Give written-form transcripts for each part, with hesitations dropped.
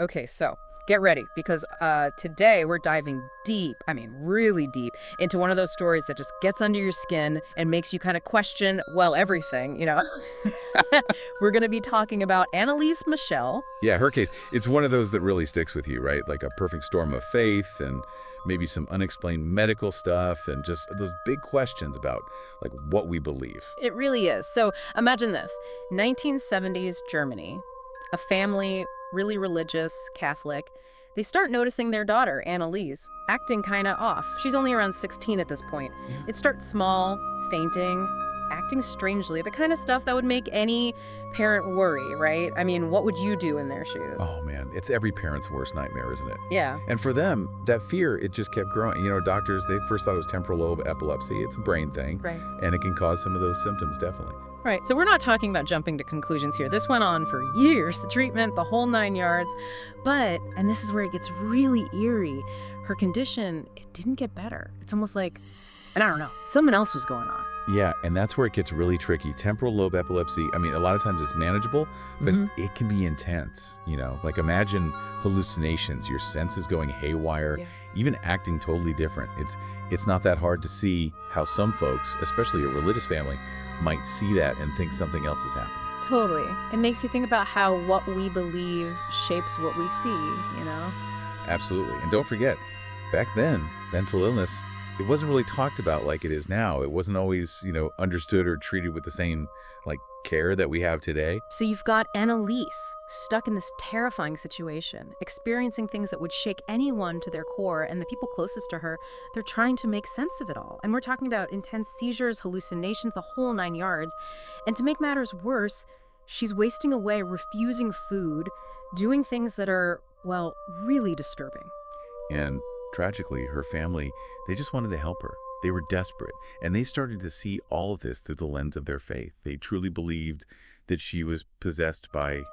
Okay, so get ready because today we're diving deep, I mean really deep, into one of those stories that just gets under your skin and makes you kind of question, well, everything. We're going to be talking about Anneliese Michel. Yeah, her case, it's one of those that really sticks with you, right? Like a perfect storm of faith and maybe some unexplained medical stuff and just those big questions about like what we believe. It really is. So imagine this 1970s Germany, a family, really religious, Catholic. They start noticing their daughter, Anneliese, acting kind of off. She's only around 16 at this point. Yeah. It starts small, fainting, acting strangely, the kind of stuff that would make any parent worry, right? I mean, what would you do in their shoes? Oh man, it's every parent's worst nightmare, isn't it? Yeah. And for them, that fear, it just kept growing. Doctors, they first thought it was temporal lobe epilepsy. It's a brain thing. Right. And it can cause some of those symptoms, definitely. Right, so we're not talking about jumping to conclusions here. This went on for years, the treatment, the whole 9 yards. But, and this is where it gets really eerie, her condition, it didn't get better. It's almost like, and I don't know, something else was going on. Yeah, and that's where it gets really tricky. Temporal lobe epilepsy, I mean, a lot of times it's manageable, but it can be intense, Like imagine hallucinations, your senses going haywire, even acting totally different. It's not that hard to see how some folks, especially a religious family, might see that and think something else is happening. Totally. It makes you think about how what we believe shapes what we see. Absolutely. And don't forget, back then, mental illness, it wasn't really talked about like it is now. It wasn't always, understood or treated with the same, care that we have today. So you've got Anneliese stuck in this terrifying situation, experiencing things that would shake anyone to their core, and the people closest to her, they're trying to make sense of it all. And we're talking about intense seizures, hallucinations, the whole 9 yards. And to make matters worse, she's wasting away, refusing food, doing things that are, well, really disturbing. And tragically, her family, they just wanted to help her. They were desperate, and they started to see all of this through the lens of their faith. They truly believed that she was possessed by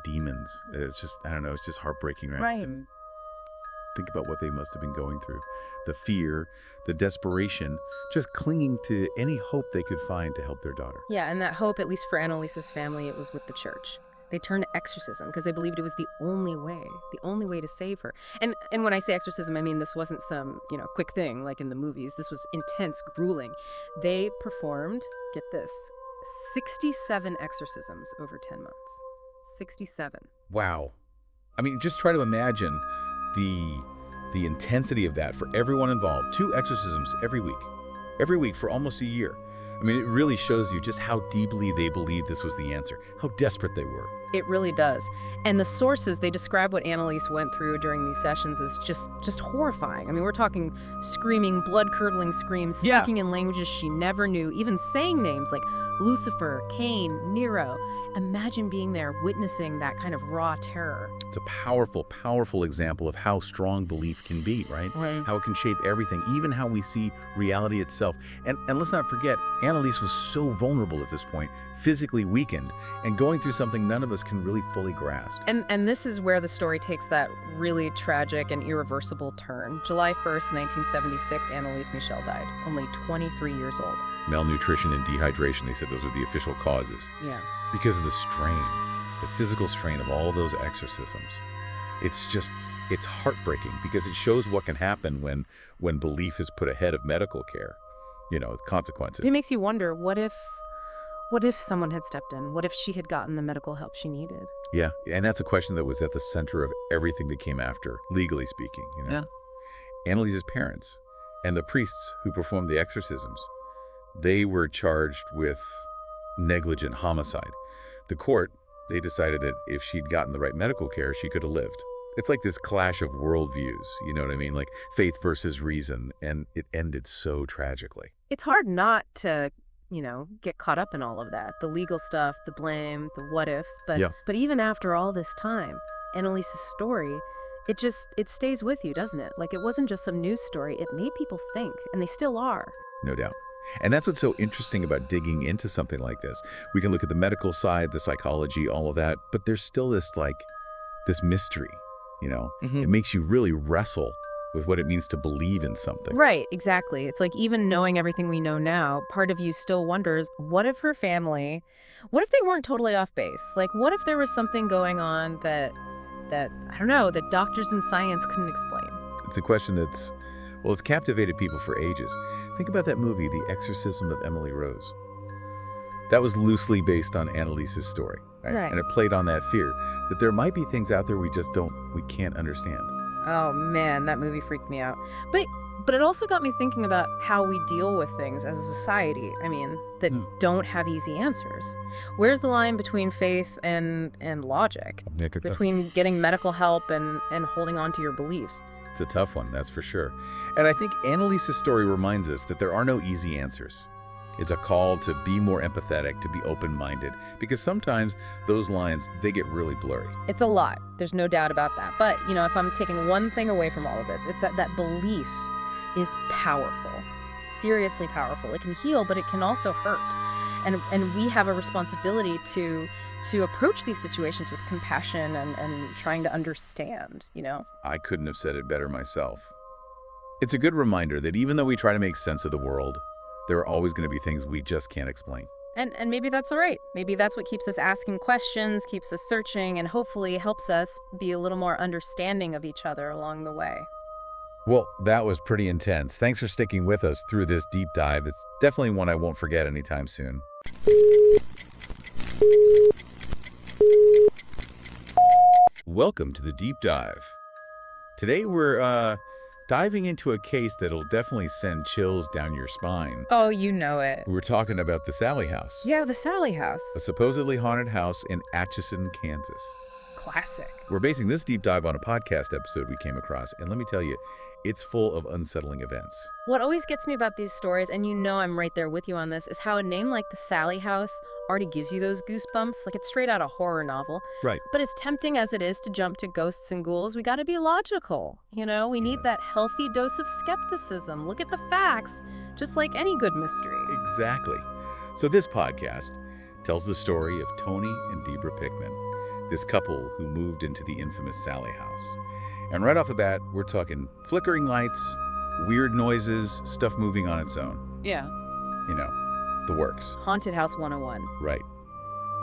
demons. It's just, I don't know, it's just heartbreaking, right? Right. Think about what they must have been going through. The fear, the desperation, just clinging to any hope they could find to help their daughter. Yeah, and that hope, at least for Annaliese's family, it was with the church. They turned to exorcism because they believed it was the only way to save her. And when I say exorcism, I mean this wasn't some, quick thing like in the movies. This was intense, grueling. They performed, get this, 67 exorcisms over 10 months. 67. Wow. I mean, just try to imagine the intensity of that for everyone involved. 2 exorcisms every week for almost a year. I mean, it really shows you just how deeply they believed this was the answer, how desperate they were. It really does. And the sources, they describe what Anneliese went through during these sessions as just horrifying. I mean, we're talking screaming, blood-curdling screams, speaking in languages she never knew, even saying names like Lucifer, Cain, Nero. Imagine being there, witnessing that kind of raw terror. It's a powerful, powerful example of how strong belief can be, right? How it can shape everything, even how we see reality itself. And let's not forget, Anneliese was so vulnerable at this point, physically weakened, and going through something none of us can really fully grasp. And this is where the story takes that really tragic and irreversible turn. July 1st, 1976, Anneliese Michel died, only 23 years old. Malnutrition and dehydration, they said those were the official causes. Yeah. Because of the strain, the physical strain of all those exorcisms. It's heartbreaking because it shows what can happen when belief is put ahead of medical care, consequences. It makes you wonder, what if someone had stepped in? What if she had gotten the medical help she needed? Yeah, and that's a question that was at the center of everything that came after, legally speaking. Yeah. Annaliese's parents and the priests who performed the exorcisms, they were charged with negligent homicide. The court, they decided that if she'd gotten the right medical care, she could have lived. It's like this clash of worldviews, you know what I mean? Like faith versus reason, and it ended so tragically. It's hard not to, get caught up in all of that. The legal stuff, the blame, the what ifs. But even after all this time, Annaliese's story, it stays with you, doesn't it? Like it wasn't just some news story. It made people think, and they still are. No doubt. And that's what's so interesting about digging into something like this. We can look at the medical side, the psychology, all of that, but there's still this mystery, It makes you really wrestle with what it means to believe in something. Right, exactly. It's like even knowing everything we know now, part of you still wonders, what if her family, what if they weren't totally off base? Like, what if there was something going on that that, I don't know, that doctors and science couldn't explain? It's a question that's, well, it's captivated people for ages. Think about that movie, The Exorcism of Emily Rose. That was loosely based on Anneliese's story, right? Right. And it played on that fear that there might be things out there we can't understand. Oh man, that movie freaked me out. But it also got me thinking about how we deal with things as a society. I mean, that don't have easy answers. Where's the line between faith and logic? Between getting medical help and holding on to your beliefs? It's a tough one, that's for sure. And I think Anneliese's story reminds us that there are no easy answers. It's a call to be more empathetic, to be open-minded, because sometimes those lines, they get really blurry. It's a lot. There's no doubt about that. But, if I'm taking one thing away from all of this, it's that belief is powerful, seriously powerful. It can heal, but it can also hurt. And we have a responsibility to approach these situations with compassion and trying to understand, I couldn't have said it better myself. It's a good reminder that even though we try to make sense of the world, there are always going to be things we just can't explain. And maybe that's all right. Maybe that's what keeps us asking questions, keeps us searching, and hopefully helps us be a little more understanding of each other along the way. Well, that was pretty intense. Thanks for sticking with us through this deep dive. It's definitely one I won't forget anytime soon. Welcome to the deep dive. Today we're diving into a case that'll definitely send chills down your spine. Oh, you know it. We're talking about the Sally House. Yeah, the Sally House. A supposedly haunted house in Atchison, Kansas. Classic. We're basing this deep dive on a podcast episode we came across, and let me tell you, it's full of unsettling events. What always gets me about these stories, and I'm right there with you on this, is how a name like the Sally House already gives you those goosebumps, like it's straight out a horror novel. Right. But as tempting as it is to jump to ghosts and ghouls, we gotta be logical. We need that healthy dose of skepticism. Look at the facts, just like any good mystery. Exactly. So this podcast tells the story of Tony and Debra Pickman, this couple who moved into the infamous Sally House. And right off the bat, we're talking flickering lights, weird noises, stuff moving on its own. Yeah. The works. Haunted House 101. Right.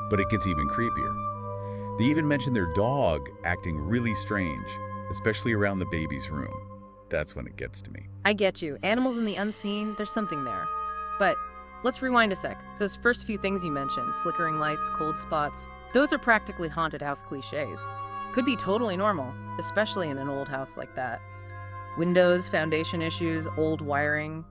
But it gets even creepier. They even mention their dog acting really strange, especially around the baby's room. That's when it gets to me. I get you. Animals in the unseen, there's something there. But let's rewind a sec. Those first few things you mentioned, flickering lights, cold spots, those are practically haunted house cliches. Could be totally normal, especially in an old house like that. Windows, foundation issues, old wiring.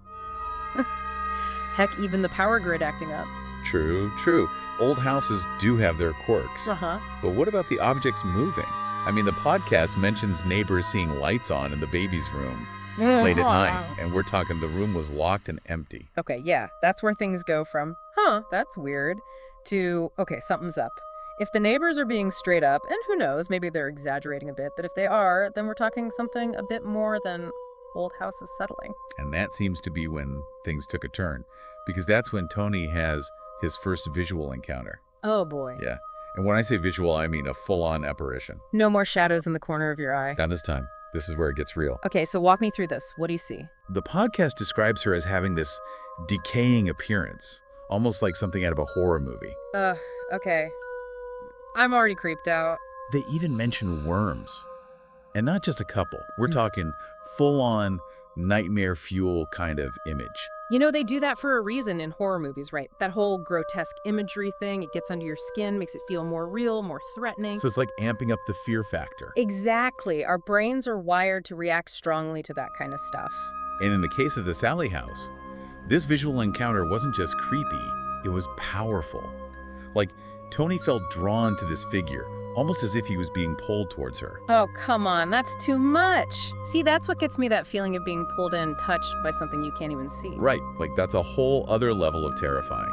Heck, even the power grid acting up. True. Old houses do have their quirks. But what about the objects moving? I mean, the podcast mentions neighbors seeing lights on in the baby's room late at night, and we're talking the room was locked and empty. Okay, yeah, that's where things go from, that's weird, to, okay, something's up. If the neighbors are being straight up, and who knows, maybe they're exaggerating a bit, but if they are, then we're talking something a bit more than old houses settling. And that seems to be when things took a turn, because that's when Tony has his first visual encounter. Oh boy. Yeah. And when I say visual, I mean a full-on apparition. No more shadows in the corner of your eye. Not this time. This is where it gets real. Okay, so walk me through this. What do you see? The podcast describes her as having this decaying appearance, almost like something out of a horror movie. Okay. I'm already creeped out. They even mention worms. And not just a couple. We're talking full-on nightmare fuel kind of image. They do that for a reason in horror movies, right? That whole grotesque imagery thing, it gets under your skin, makes it feel more real, more threatening. So it's like amping up the fear factor. Exactly. Our brains are wired to react strongly to that kind of stuff. And in the case of the Sally House, this visual encounter wasn't just creepy, it was powerful. Like, Tony felt drawn to this figure, almost as if he was being pulled towards her. Oh, come on, that's too much. See, that's what gets me that feeling of being pulled in, touched by something you can't even see. Right, like that's a whole other level of terrifying.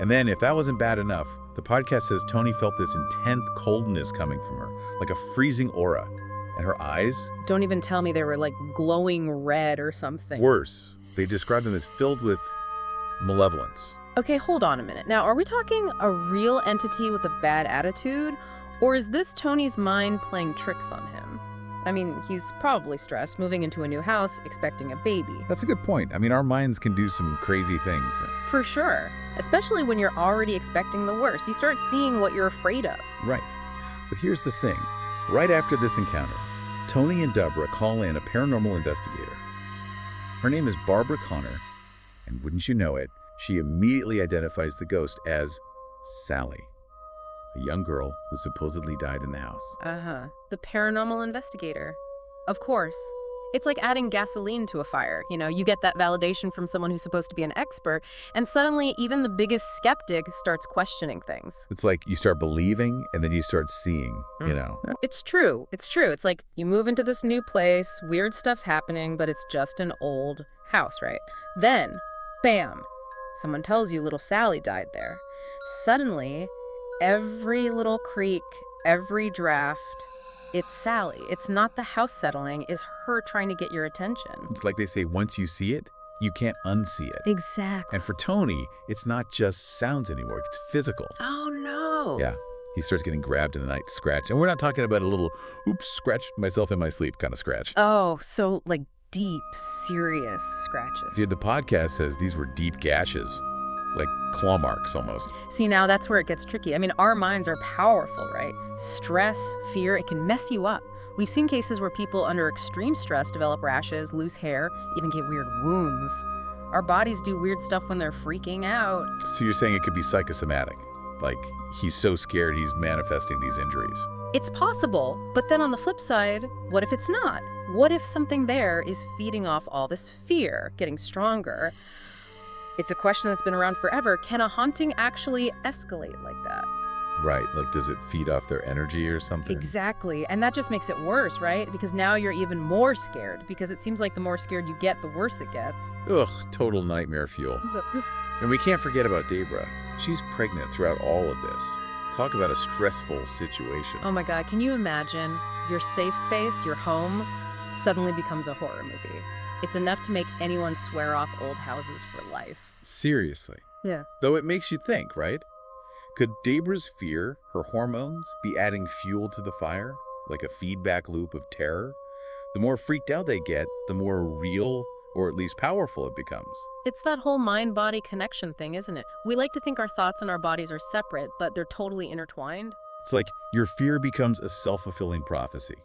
And then, if that wasn't bad enough, the podcast says Tony felt this intense coldness coming from her, like a freezing aura. And her eyes? Don't even tell me they were like glowing red or something. Worse, they described them as filled with malevolence. Okay, hold on a minute. Now, are we talking a real entity with a bad attitude? Or is this Tony's mind playing tricks on him? I mean, he's probably stressed, moving into a new house, expecting a baby. That's a good point. I mean, our minds can do some crazy things. For sure. Especially when you're already expecting the worst. You start seeing what you're afraid of. Right. But here's the thing. Right after this encounter, Tony and Deborah call in a paranormal investigator. Her name is Barbara Connor, and wouldn't you know it, she immediately identifies the ghost as Sally, a young girl who supposedly died in the house. Uh-huh. The paranormal investigator. Of course. It's like adding gasoline to a fire. You get that validation from someone who's supposed to be an expert, and suddenly even the biggest skeptic starts questioning things. It's like you start believing and then you start seeing, It's true. It's true. It's like you move into this new place, weird stuff's happening, but it's just an old house, right? Then, bam, someone tells you little Sally died there. Suddenly, every little creak, every draft, it's Sally. It's not the house settling, it's her trying to get your attention. It's like they say, once you see it, you can't unsee it. Exactly. And for Tony, it's not just sounds anymore, it's physical. Oh, no. Yeah. He starts getting grabbed in the night, scratched. And we're not talking about a little, oops, scratched myself in my sleep kind of scratch. Oh, so like deep, serious scratches. Dude, the podcast says these were deep gashes, like claw marks almost. See, now that's where it gets tricky. I mean, our minds are powerful, right? Stress, fear, it can mess you up. We've seen cases where people under extreme stress develop rashes, lose hair, even get weird wounds. Our bodies do weird stuff when they're freaking out. So you're saying it could be psychosomatic? Like he's so scared he's manifesting these injuries? It's possible, but then on the flip side, what if it's not? What if something there is feeding off all this fear, getting stronger? It's a question that's been around forever. Can a haunting actually escalate like that? Right, like does it feed off their energy or something? Exactly, and that just makes it worse, right? Because now you're even more scared, because it seems like the more scared you get, the worse it gets. Ugh, total nightmare fuel. And we can't forget about Deborah. She's pregnant throughout all of this. Talk about a stressful situation. Oh my God, can you imagine your safe space, your home, suddenly becomes a horror movie? It's enough to make anyone swear off old houses for life. Seriously. Yeah. Though it makes you think, right? Could Deborah's fear, her hormones, be adding fuel to the fire? Like a feedback loop of terror? The more freaked out they get, the more real, or at least powerful it becomes. It's that whole mind-body connection thing, isn't it? We like to think our thoughts and our bodies are separate, but they're totally intertwined. It's like your fear becomes a self-fulfilling prophecy.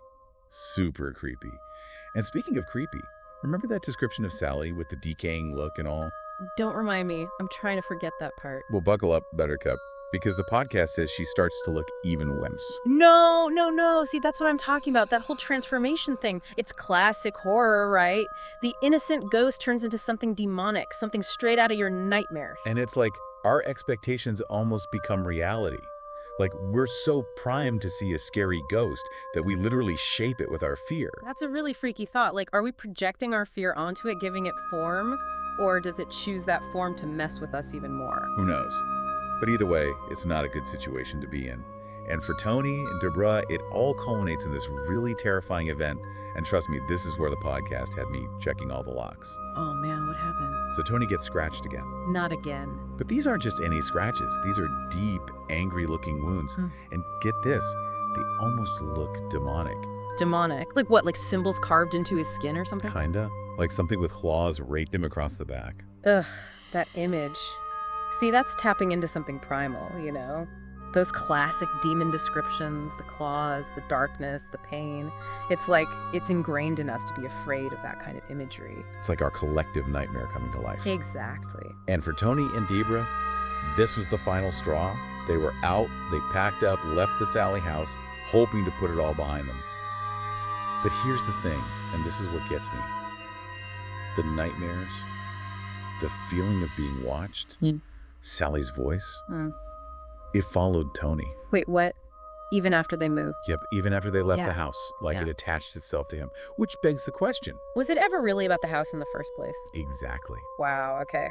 Super creepy. And speaking of creepy, remember that description of Sally with the decaying look and all? Don't remind me. I'm trying to forget that part. Well, buckle up, Buttercup, because the podcast says she starts to look even worse. No. See, that's what I'm talking about. That whole transformation thing. It's classic horror, right? The innocent ghost turns into something demonic, something straight out of your nightmare. And it's like our expectations almost become reality. Like we're so primed to see a scary ghost that we literally shape it with our fear. That's a really freaky thought. Like, are we projecting our fear onto it, giving it form? Or does it choose that form to mess with us even more? Who knows? But either way, it's not a good situation to be in. And for Tony and Deborah, it all culminates in this really terrifying event. And trust me, this is where the podcast had me checking all the locks. Oh man, what happened? So Tony gets scratched again. Not again. But these aren't just any scratches. These are deep, angry-looking wounds. And get this, they almost look demonic. Demonic? Like what, like symbols carved into his skin or something? Kinda. Like something with claws raked him across the back. Ugh, that image. See, that's tapping into something primal, Those classic demon descriptions, the claws, the darkness, the pain. It's like it's ingrained in us to be afraid of that kind of imagery. It's like our collective nightmare coming to life. Exactly. And for Tony and Deborah, this was the final straw. They were out, they packed up, left the Sally house, hoping to put it all behind them. But here's the thing, and this is what gets me. The nightmares, the feeling of being watched, Sally's voice, it followed Tony. Wait, what? Even after they moved? Yep, even after they left Yeah. the house, like Yeah. it attached itself to him, which begs the question. Was it ever really about the house in the first place? Exactly. Wow, okay.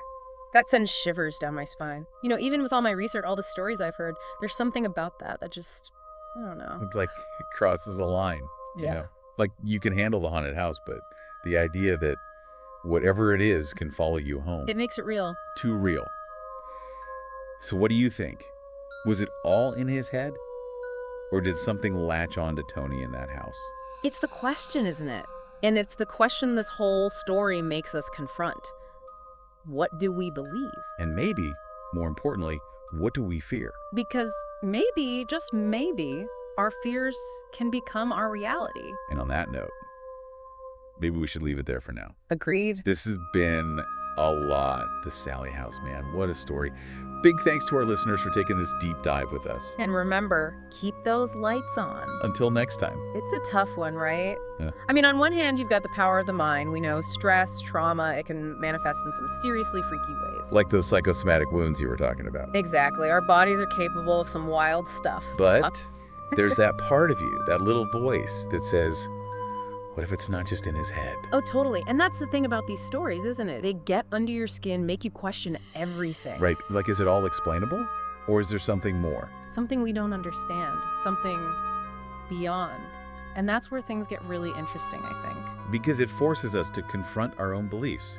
That sends shivers down my spine. Even with all my research, all the stories I've heard, there's something about that just, I don't know. It's like it crosses a line, you Yeah. know? Like you can handle the haunted house, but the idea that whatever it is can follow you home. It makes it real. Too real. So what do you think? Was it all in his head? Or did something latch on to Tony in that house? It's the question, isn't it? And it's the question this whole story makes us confront. What do we believe? And maybe, more importantly, what do we fear? Because maybe, just maybe, our fears can become our reality. And on that note, maybe we should leave it there for now. Agreed. This has been a lot. The Sally House, man. What a story. Big thanks to our listeners for taking this deep dive with us. And remember, keep those lights on. Until next time. It's a tough one, right? Yeah. I mean, on one hand, you've got the power of the mind. We know stress, trauma, it can manifest in some seriously freaky ways. Like those psychosomatic wounds you were talking about. Exactly. Our bodies are capable of some wild stuff. But there's that part of you, that little voice that says, what if it's not just in his head? Oh, totally. And that's the thing about these stories, isn't it? They get under your skin, make you question everything. Right. Like, is it all explainable? Or is there something more? Something we don't understand. Something beyond. And that's where things get really interesting, I think. Because it forces us to confront our own beliefs.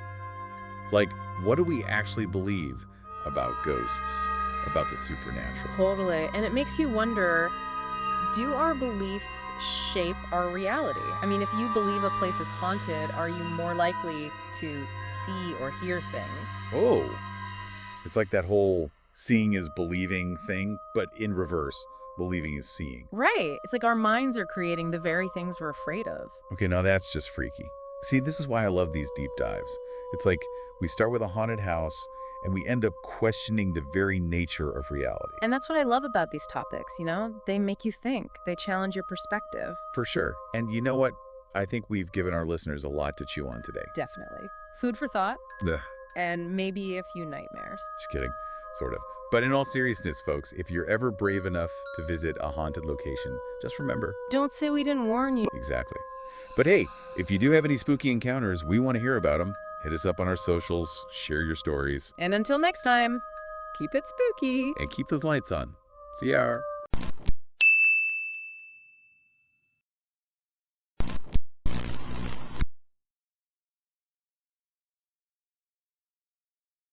Like, what do we actually believe about ghosts, about the supernatural? Totally. And it makes you wonder, do our beliefs shape our reality? I mean, if you believe a place is haunted, are you more likely to see or hear things? Oh, it's like that whole seeing is believing thing, but in reverse. Believing is seeing. Right. It's like our minds are creating the very things we're afraid of. Okay, now that's just freaky. See, this is why I love these deep dives. It's like we start with a haunted house and we end up questioning the very nature of reality. And that's what I love about these topics, you know? They make you think. They challenge your perspective. For sure. And you know what? I think we've given our listeners a lot to chew on today. Definitely. Food for thought. Ugh, And maybe a few nightmares. just kidding. Sort of. But in all seriousness, folks, if you're ever brave enough to visit a haunted location, just remember. Don't say we didn't warn you. Exactly. But hey, if you do have any spooky encounters, we want to hear about them. Hit us up on our socials, share your stories, And until next time, keep it spooky. and keep those lights on. See ya.